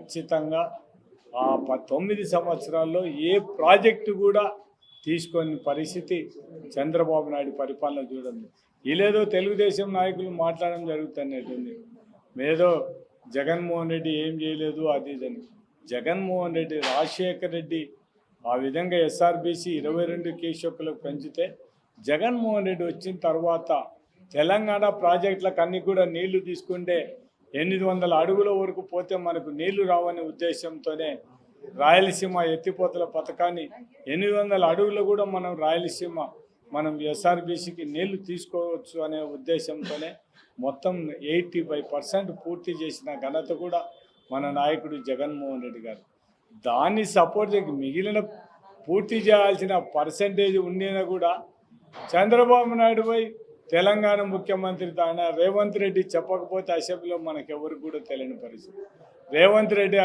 ఖచ్చితంగా ఆ 9 సంవత్సరాల్లో ఏ ప్రాజెక్టు కూడా తీసుకొని పరిస్థితి చంద్రబాబు నాయుడు పరిపాలన చూడండి. ఇలేదో తెలుగుదేశం నాయకులు మాట్లాడడం జరుగుతున్నట్టుంది. ఏదో జగన్మోహన్ రెడ్డి ఏం చేయలేదు అది ఇదని. జగన్మోహన్ రెడ్డి, రాజశేఖర్ రెడ్డి ఆ విధంగా ఎస్ఆర్బీసీ 22 కేషొప్పులకు పెంచితే జగన్మోహన్ రెడ్డి వచ్చిన తర్వాత తెలంగాణ ప్రాజెక్టులకు అన్ని కూడా నీళ్లు తీసుకుంటే 800 అడుగుల వరకు పోతే మనకు నీళ్లు రావనే ఉద్దేశంతోనే రాయలసీమ ఎత్తిపోతల పథకాన్ని 800 అడుగులు కూడా మనం ఎస్ఆర్బీసీకి నీళ్లు తీసుకోవచ్చు అనే ఉద్దేశంతోనే మొత్తం 85% పూర్తి చేసిన ఘనత కూడా మన నాయకుడు జగన్మోహన్ రెడ్డి గారు. దాన్ని సపోర్ట్ చేసి మిగిలిన పూర్తి చేయాల్సిన పర్సెంటేజ్ ఉండినా కూడా చంద్రబాబు నాయుడు పై తెలంగాణ ముఖ్యమంత్రి రేవంత్ రెడ్డి చెప్పకపోతే అసెంబ్లీలో మనకెవరికి కూడా తెలియని పరిస్థితి. రేవంత్ రెడ్డి